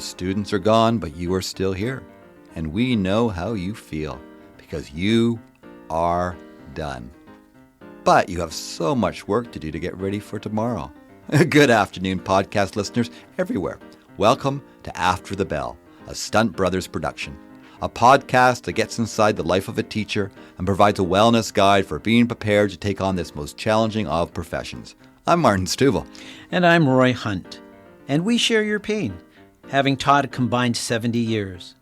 students are gone, but you are still here. And we know how you feel because you are done. But you have so much work to do to get ready for tomorrow. Good afternoon, podcast listeners everywhere. Welcome to After the Bell, a Stunt Brothers production. A podcast that gets inside the life of a teacher and provides a wellness guide for being prepared to take on this most challenging of professions. I'm Martin Stubel. And I'm Roy Hunt. And we share your pain, having taught a combined 70 years.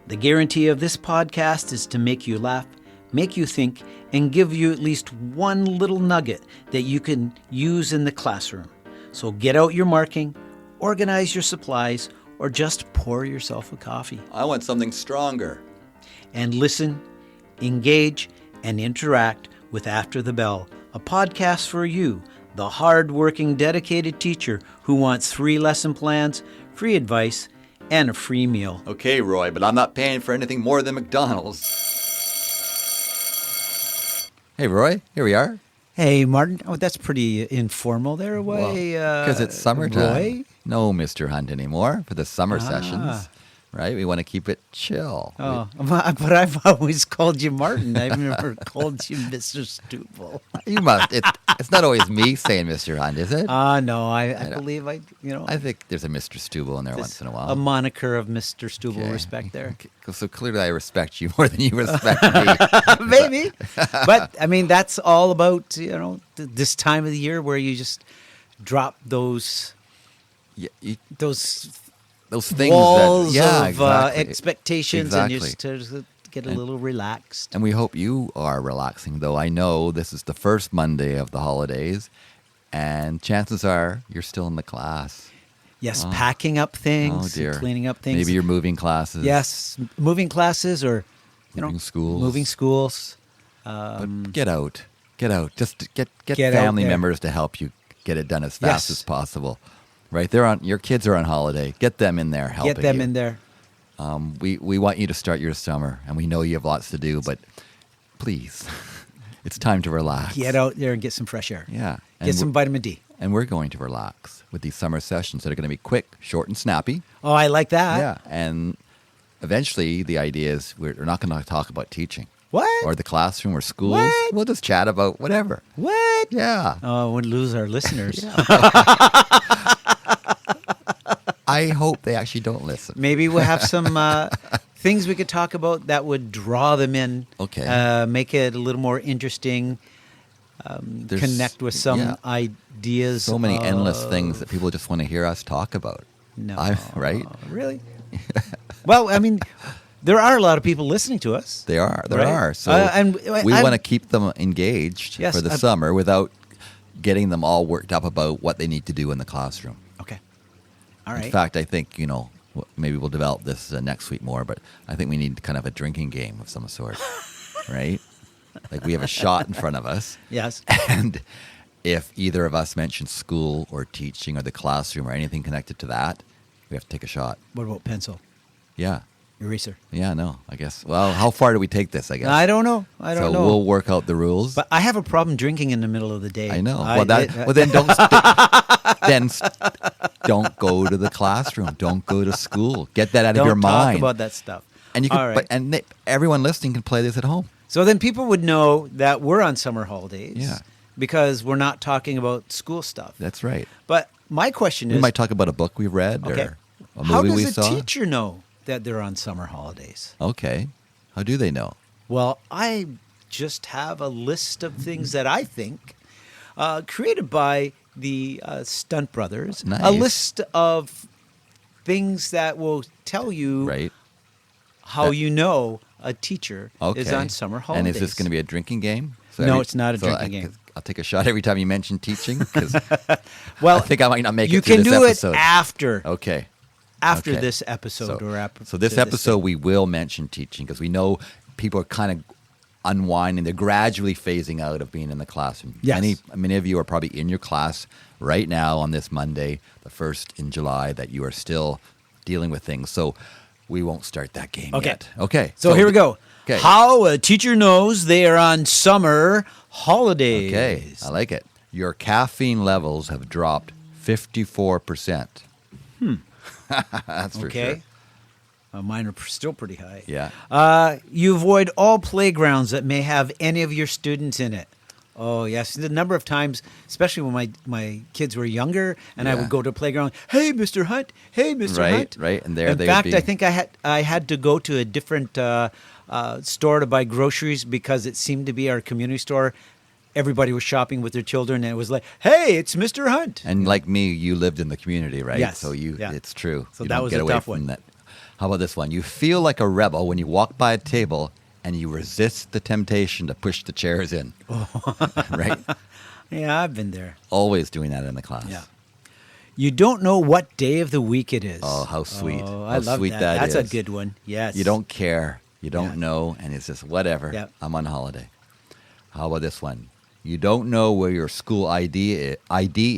The guarantee of this podcast is to make you laugh, make you think, and give you at least one little nugget that you can use in the classroom. So get out your marking, organize your supplies, or just pour yourself a coffee. I want something stronger. And listen, engage, and interact with After the Bell, a podcast for you, the hard-working, dedicated teacher who wants 3 lesson plans, free advice, and a free meal. Okay, Roy, but I'm not paying for anything more than McDonald's. Hey, Roy, here we are. Hey, Martin. Oh, that's pretty informal there. Why? Because it's summertime. Roy? No Mr. Hunt anymore for the summer sessions, right? We want to keep it chill. Oh, but I've always called you Martin. I've never called you Mr. Stubel. You must. It's not always me saying Mr. Hunt, is it? No. I believe I think there's a Mr. Stubel in there once in a while. A moniker of Mr. Stubel respect there. Okay. So clearly I respect you more than you respect me. Maybe. But, I mean, that's all about, this time of the year where you just drop those... those things walls that, of exactly. expectations, and you just to get a little relaxed. And we hope you are relaxing, though I know this is the first Monday of the holidays, and chances are you're still in the class. Yes, packing up things, cleaning up things. Maybe you're moving classes. Yes, moving classes or, moving schools. Moving schools. But get out. Just get family members to help you get it done as fast as possible. Right, your kids are on holiday. Get them in there helping you. Get them in there. We want you to start your summer, and we know you have lots to do, but please, it's time to relax. Get out there and get some fresh air. Yeah. Get some vitamin D. And we're going to relax with these summer sessions that are going to be quick, short, and snappy. Oh, I like that. Yeah, and eventually the idea is we're not going to talk about teaching. What? Or the classroom or schools. What? We'll just chat about whatever. What? Yeah. Oh, we'd lose our listeners. I hope they actually don't listen. Maybe we'll have some things we could talk about that would draw them in. Okay. Make it a little more interesting. Connect with some ideas. So many endless things that people just want to hear us talk about. No. Right? Really? Well, I mean, there are a lot of people listening to us. There right? are. So we want to keep them engaged for the summer without getting them all worked up about what they need to do in the classroom. Okay. All right. In fact, I think, maybe we'll develop this next week more, but I think we need kind of a drinking game of some sort, right? Like we have a shot in front of us. Yes. And if either of us mentions school or teaching or the classroom or anything connected to that, we have to take a shot. What about pencil? Yeah. Eraser? Yeah, no, I guess. Well, how far do we take this, I guess? I don't know. So we'll work out the rules. But I have a problem drinking in the middle of the day. I know. Then don't go to the classroom. Don't go to school. Get that out of your mind. Don't talk about that stuff. And you can, everyone listening can play this at home. So then people would know that we're on summer holidays. Yeah. Because we're not talking about school stuff. That's right. But my question is... We might talk about a book we read or a movie we saw. How does a teacher know that they're on summer holidays? Okay. How do they know? Well, I just have a list of things that I think created by the Stunt Brothers. Nice. A list of things that will tell you how you know a teacher is on summer holidays. And is this going to be a drinking game? No, it's not a drinking game. I'll take a shot every time you mention teaching because well, I think I might not make it through this episode. You can do it after. Okay. After this episode So this episode we will mention teaching because we know people are kind of unwinding. They're gradually phasing out of being in the classroom. Yes. Many of you are probably in your class right now on this Monday, the 1st in July, that you are still dealing with things. So we won't start that game yet. Okay. So here we go. Okay. How a teacher knows they are on summer holidays. Okay. I like it. Your caffeine levels have dropped 54%. That's for Okay. sure. Mine are still pretty high. Yeah. You avoid all playgrounds that may have any of your students in it. Oh, yes. The number of times, especially when my kids were younger and I Yeah. would go to a playground, hey, Mr. Hunt, hey, Mr. Right, Hunt. right. And there In they fact, would be. I think I had to go to a different store to buy groceries because it seemed to be our community store. Everybody was shopping with their children, and it was like, hey, it's Mr. Hunt. And like me, you lived in the community, right? Yes. So Yeah. it's true. So You that don't was get a away tough from one. that. How about this one? You feel like a rebel when you walk by a table and you resist the temptation to push the chairs in. Right? Yeah, I've been there. Always doing that in the class. Yeah. You don't know what day of the week it is. Oh, how sweet. Oh, How I love sweet that. that That's a is. good one. Yes. You don't care. You don't Yeah. know. And it's just whatever. Yep. I'm on holiday. How about this one? You don't know where your school ID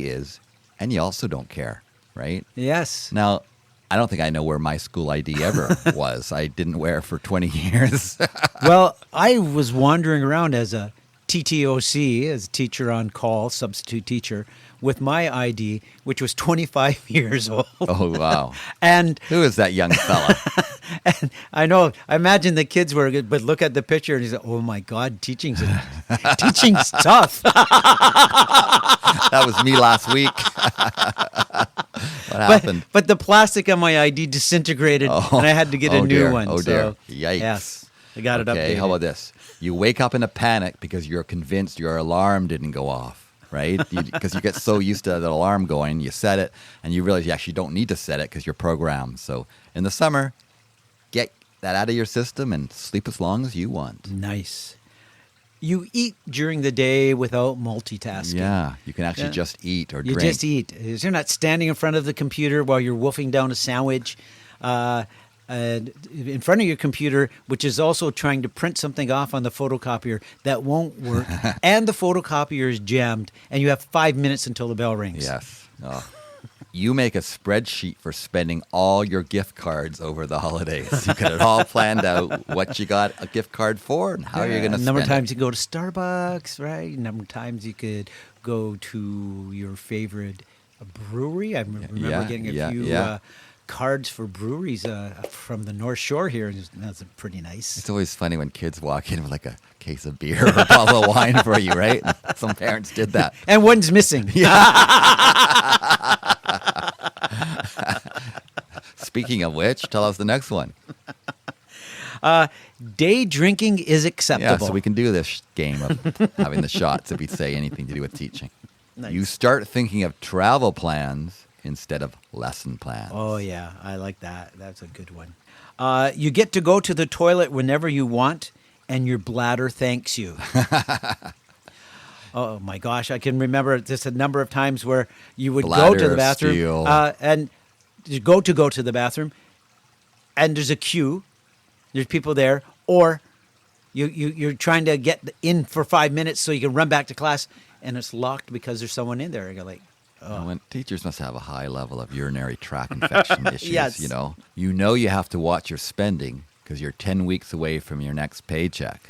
is, and you also don't care, right? Yes. Now, I don't think I know where my school ID ever was. I didn't wear it for 20 years. Well, I was wandering around as a TTOC, as a teacher on call, substitute teacher, with my ID, which was 25 years old. Oh, wow. And Who is that young fella? and I know, I imagine the kids were good, but look at the picture and he's like, oh my God, teaching's tough. That was me last week. What happened? But the plastic on my ID disintegrated and I had to get a new dear. one. Oh, So, dear. Yikes. Yes, I got it Okay, updated. how about this? You wake up in a panic because you're convinced your alarm didn't go off, right? Because you get so used to that alarm going, you set it, and you realize you actually don't need to set it because you're programmed. So in the summer, get that out of your system and sleep as long as you want. Nice. You eat during the day without multitasking. Yeah, you can actually Yeah. just eat or You drink. just eat. You're not standing in front of the computer while you're wolfing down a sandwich in front of your computer, which is also trying to print something off on the photocopier that won't work, and the photocopier is jammed, and you have 5 minutes until the bell rings. Yes. Oh. You make a spreadsheet for spending all your gift cards over the holidays. You got it all planned out, what you got a gift card for and how you're going to spend number of it. times you go to Starbucks, right? Number of times you could go to your favorite brewery. I remember Yeah, getting a yeah, few yeah. cards for breweries from the North Shore here, and that's pretty nice. It's always funny when kids walk in with like a case of beer or a bottle of wine for you, right? Some parents did that. And one's missing. Speaking of which, tell us the next one. Day drinking is Yeah, acceptable. so we can do this game of having the shots if we say anything to do with teaching. Nice. You start thinking of travel plans instead of lesson plans. Oh, yeah. I like that. That's a good one. You get to go to the toilet whenever you want, and your bladder thanks you. Oh, my gosh. I can remember just a number of times where you would go Bladder to the of bathroom steel. and you go to the bathroom, and there's a queue. There's people there, or you're trying to get in for 5 minutes so you can run back to class, and it's locked because there's someone in there. You're like, Well, when teachers must have a high level of urinary tract infection issues, Yes. you know. You know you have to watch your spending because you're 10 weeks away from your next paycheck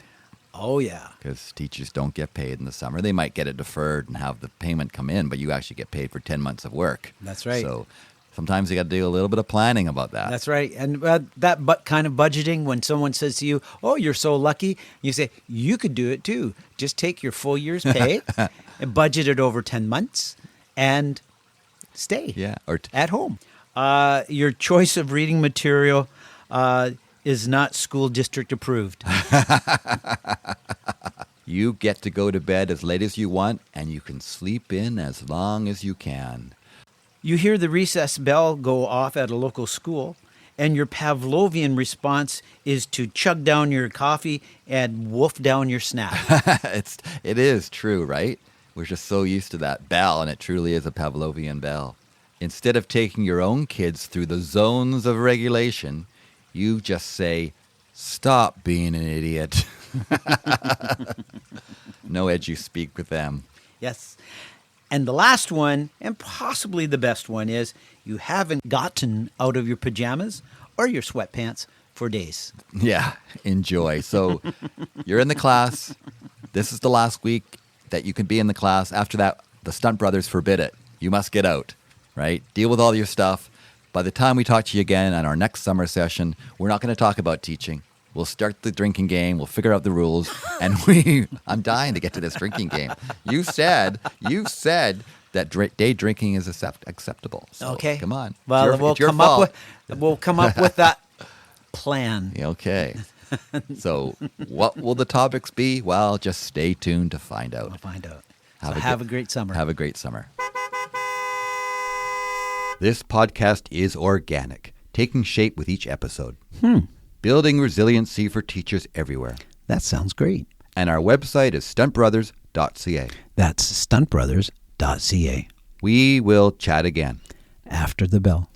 oh, yeah. because teachers don't get paid in the summer. They might get it deferred and have the payment come in, but you actually get paid for 10 months of work. That's right. So sometimes you got to do a little bit of planning about that. That's right. And that kind of budgeting, when someone says to you, oh, you're so lucky, you say, you could do it too. Just take your full year's pay and budget it over 10 months and stay Yeah. at home. Your choice of reading material is not school district approved. You get to go to bed as late as you want, and you can sleep in as long as you can. You hear the recess bell go off at a local school, and your Pavlovian response is to chug down your coffee and wolf down your snack. It is true, right? We're just so used to that bell, and it truly is a Pavlovian bell. Instead of taking your own kids through the zones of regulation, you just say, stop being an idiot. No edu speak with them. Yes. And the last one, and possibly the best one, is you haven't gotten out of your pajamas or your sweatpants for days. Yeah, enjoy. So you're in the class. This is the last week that you can be in the class. After that, the Stunt Brothers forbid it. You must get out, right? Deal with all your stuff. by the time we talk to you again on our next summer session, we're not going to talk about teaching. We'll start the drinking game. We'll figure out the rules. And I'm dying to get to this drinking game. You said that day drinking is acceptable. So Okay. come on. Well, we'll come up with that plan. Okay. So what will the topics be? Well, just stay tuned to find out. We'll find out. Have a great summer. Have a great summer. This podcast is organic, taking shape with each episode. Building resiliency for teachers everywhere. That sounds great. And our website is stuntbrothers.ca. That's stuntbrothers.ca. We will chat again after the bell.